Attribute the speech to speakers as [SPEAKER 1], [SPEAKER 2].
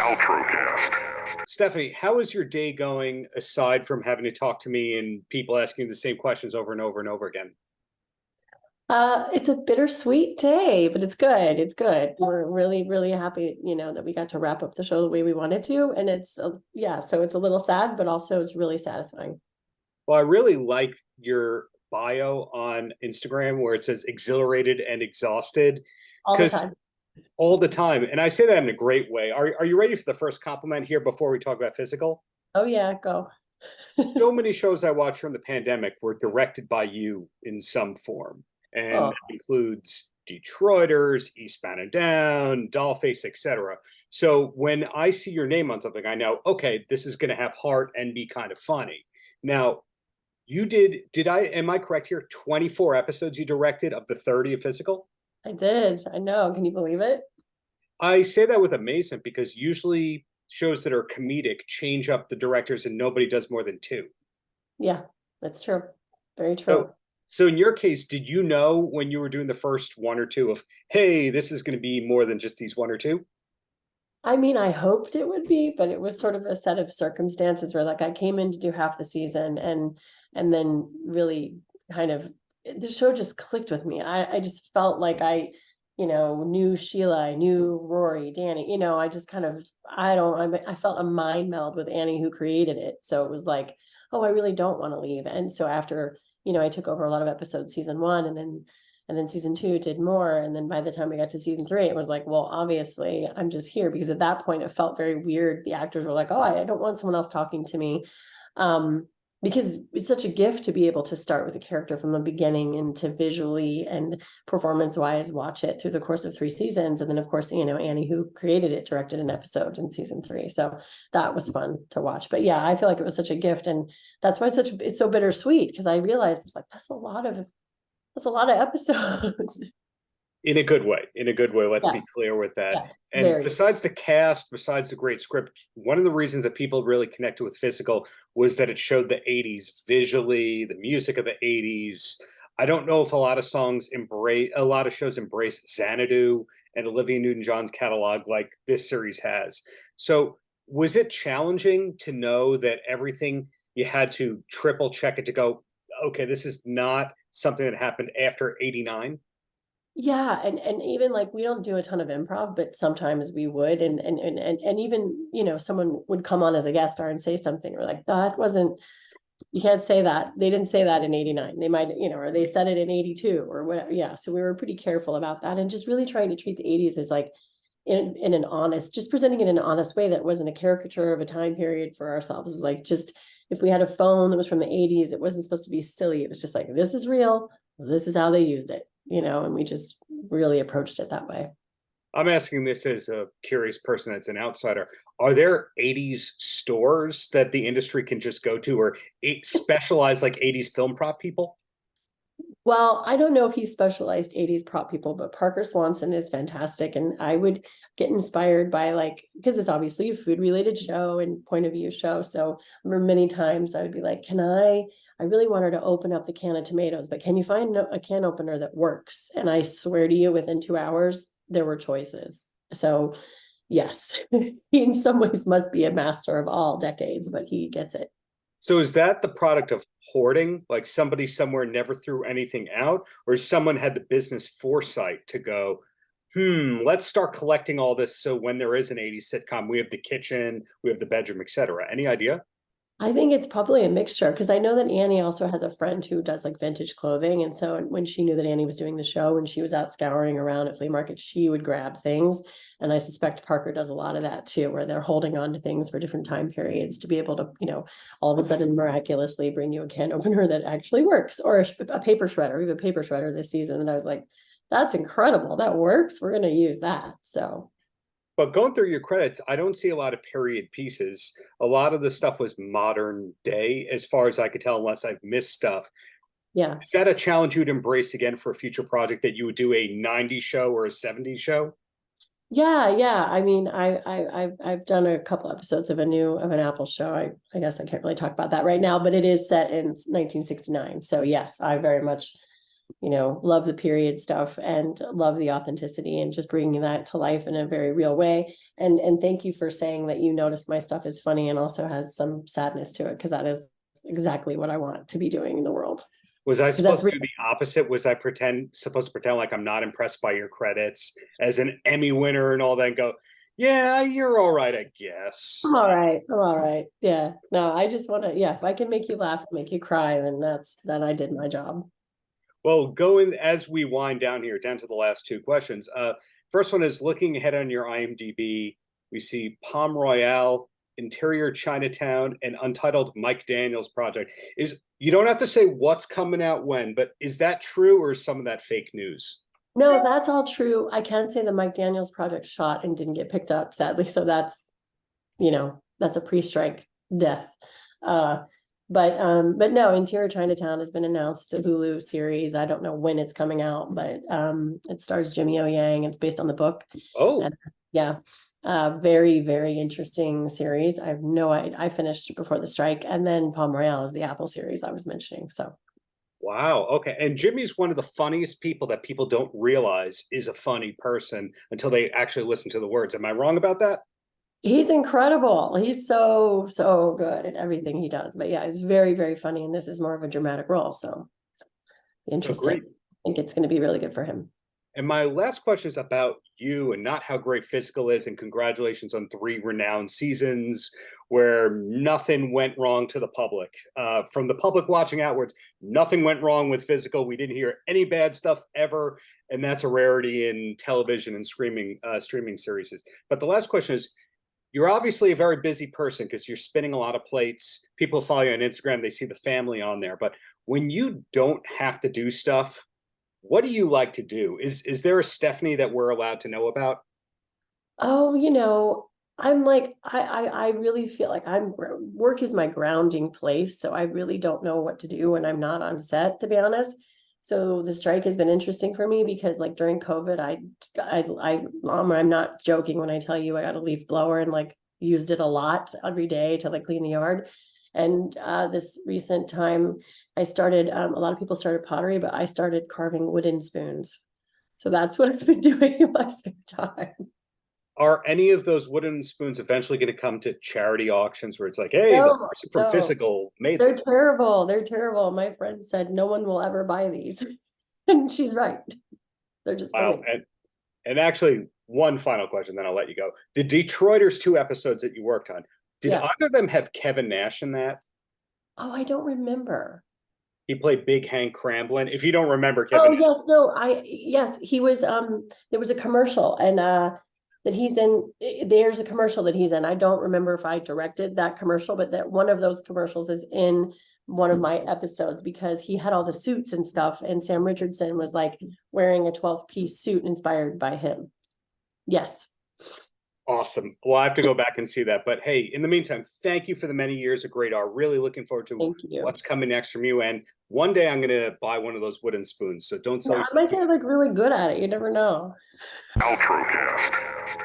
[SPEAKER 1] Paltrocast.
[SPEAKER 2] Stephanie, how is your day going aside from having to talk to me and people asking you the same questions over and over and over again?
[SPEAKER 3] It's a bittersweet day, but it's good. It's good. We're really, really happy, that we got to wrap up the show the way we wanted to. And so it's a little sad, but also it's really satisfying.
[SPEAKER 2] Well, I really like your bio on Instagram where it says exhilarated and exhausted
[SPEAKER 3] All the
[SPEAKER 2] because
[SPEAKER 3] time.
[SPEAKER 2] all the time. And I say that in a great way. Are you ready for the first compliment here before we talk about physical?
[SPEAKER 3] Oh yeah, go.
[SPEAKER 2] So many shows I watched during the pandemic were directed by you in some form. And
[SPEAKER 3] Oh,
[SPEAKER 2] that includes Detroiters, Eastbound and Down, Dollface, etc. So when I see your name on something, I know, okay, this is going to have heart and be kind of funny. Now, am I correct here? 24 episodes you directed of the 30 of physical?
[SPEAKER 3] I did. I know. Can you believe it?
[SPEAKER 2] I say that with amazement because usually shows that are comedic change up the directors and nobody does more than two.
[SPEAKER 3] Yeah, that's true. Very true.
[SPEAKER 2] So in your case, did you know when you were doing the first one or two of, hey, this is going to be more than just these one or two?
[SPEAKER 3] I mean, I hoped it would be, but it was sort of a set of circumstances where like I came in to do half the season and then really kind of the show just clicked with me. I just felt like I knew Sheila, I knew Rory, Danny, I just kind of, I felt a mind meld with Annie who created it. So it was like, oh, I really don't want to leave. And so after, I took over a lot of episodes, season one, and then season two did more. And then by the time we got to season three, it was like, well, obviously I'm just here because at that point it felt very weird. The actors were like, oh, I don't want someone else talking to me. Because it's such a gift to be able to start with a character from the beginning and to visually and performance wise watch it through the course of 3 seasons. And then of course, Annie who created it directed an episode in season 3. So that was fun to watch. But yeah, I feel like it was such a gift. And that's why it's so bittersweet because I realized it's like, that's a lot of episodes.
[SPEAKER 2] In a good way. Let's be clear with that.
[SPEAKER 3] Yeah,
[SPEAKER 2] and besides the cast, besides the great script, one of the reasons that people really connected with physical was that it showed the 80s visually, the music of the 80s. I don't know if a lot of shows embrace Xanadu and Olivia Newton-John's catalog like this series has. So was it challenging to know that everything you had to triple check it to go, okay, this is not something that happened after 89?
[SPEAKER 3] Yeah, and even like we don't do a ton of improv, but sometimes we would, and even someone would come on as a guest star and say something, or like that wasn't, you can't say that, they didn't say that in 89, they might, or they said it in 82 or whatever. Yeah, so we were pretty careful about that and just really trying to treat the 80s as like in an honest, just presenting it in an honest way that wasn't a caricature of a time period for ourselves. It was like, just if we had a phone that was from the 80s, it wasn't supposed to be silly. It was just like, this is real, this is how they used it, and we just really approached it that way.
[SPEAKER 2] I'm asking this as a curious person that's an outsider. Are there 80s stores that the industry can just go to or specialized like 80s film prop people?
[SPEAKER 3] Well, I don't know if he's specialized 80s prop people, but Parker Swanson is fantastic. And I would get inspired by because it's obviously a food related show and point of view show. So I remember many times I would be like, I really want her to open up the can of tomatoes, but can you find a can opener that works? And I swear to you, within 2 hours, there were choices. So yes, he in some ways must be a master of all decades, but he gets it.
[SPEAKER 2] So is that the product of hoarding? Like somebody somewhere never threw anything out, or someone had the business foresight to go, let's start collecting all this. So when there is an 80s sitcom, we have the kitchen, we have the bedroom, etc. Any idea?
[SPEAKER 3] I think it's probably a mixture because I know that Annie also has a friend who does like vintage clothing. And so when she knew that Annie was doing the show and she was out scouring around at flea markets, she would grab things. And I suspect Parker does a lot of that too, where they're holding on to things for different time periods to be able to, all of a sudden miraculously bring you a can opener that actually works, or a paper shredder. We have a paper shredder this season. And I was like, that's incredible. That works. We're going to use that. So.
[SPEAKER 2] But going through your credits, I don't see a lot of period pieces. A lot of the stuff was modern day, as far as I could tell, unless I've missed stuff.
[SPEAKER 3] Yeah.
[SPEAKER 2] Is that a challenge you'd embrace again for a future project, that you would do a 90s show or a 70s show?
[SPEAKER 3] Yeah. I mean, I've done a couple episodes of an Apple show. I guess I can't really talk about that right now, but it is set in 1969. So yes, I very much love the period stuff and love the authenticity and just bringing that to life in a very real way. And thank you for saying that you notice my stuff is funny and also has some sadness to it, because that is exactly what I want to be doing in the world.
[SPEAKER 2] Was I supposed to do the opposite? Was I supposed to pretend like I'm not impressed by your credits as an Emmy winner and all that, and go, yeah, you're all right, I guess.
[SPEAKER 3] I'm all right. I'm all right. Yeah. No, I just want to, if I can make you laugh, make you cry, then I did my job.
[SPEAKER 2] Well, going as we wind down here, down to the last two questions. First one is, looking ahead on your IMDb, we see Palm Royale, Interior Chinatown, and Untitled Mike Daniels Project. You don't have to say what's coming out when, but is that true, or is some of that fake news?
[SPEAKER 3] No, that's all true. I can't say the Mike Daniels Project shot and didn't get picked up, sadly. So that's a pre-strike death. But no, Interior Chinatown has been announced. It's a Hulu series. I don't know when it's coming out, but it stars Jimmy O Yang. It's based on the book.
[SPEAKER 2] Oh,
[SPEAKER 3] and, yeah. Very, very interesting series. I finished before the strike, and then Palm Royale is the Apple series I was mentioning. So
[SPEAKER 2] wow. Okay. And Jimmy's one of the funniest people that people don't realize is a funny person until they actually listen to the words. Am I wrong about that?
[SPEAKER 3] he's incredible. He's so, so good at everything he does. But yeah, he's very, very funny. And this is more of a dramatic role. So interesting. I think it's going to be really good for him.
[SPEAKER 2] And my last question is about you and not how great Physical is. And congratulations on 3 renowned seasons where nothing went wrong to the public. From the public watching outwards, nothing went wrong with Physical. We didn't hear any bad stuff ever. And that's a rarity in television and streaming series. But the last question is, you're obviously a very busy person because you're spinning a lot of plates. People follow you on Instagram, they see the family on there. But when you don't have to do stuff, what do you like to do? Is there a Stephanie that we're allowed to know about?
[SPEAKER 3] Oh, I'm like, I really feel like work is my grounding place. So I really don't know what to do when I'm not on set, to be honest. So the strike has been interesting for me because, like, during COVID, I'm not joking when I tell you I got a leaf blower and like used it a lot every day to like clean the yard. And this recent time I started, a lot of people started pottery, but I started carving wooden spoons. So that's what I've been doing in my spare time.
[SPEAKER 2] Are any of those wooden spoons eventually going to come to charity auctions where it's like, hey, the person from Physical made them?
[SPEAKER 3] They're terrible. They're terrible. My friend said no one will ever buy these. And she's right. They're just
[SPEAKER 2] wow. And actually, one final question, then I'll let you go. The Detroiters 2 episodes that you worked on, did either of them have Kevin Nash in that?
[SPEAKER 3] Oh, I don't remember.
[SPEAKER 2] He played Big Hank Cramblin. If you don't remember Kevin
[SPEAKER 3] Nash. Yes, he was there was a commercial and that he's in. There's a commercial that he's in. I don't remember if I directed that commercial, but that one of those commercials is in one of my episodes because he had all the suits and stuff, and Sam Richardson was like wearing a 12-piece suit inspired by him. Yes.
[SPEAKER 2] Awesome. Well, I have to go back and see that. But hey, in the meantime, thank you for the many years of great art. Really looking forward to what's coming next from you. And one day I'm going to buy one of those wooden spoons. So don't sell.
[SPEAKER 3] I might get like really good at it. You never know.
[SPEAKER 1] Paltrocast.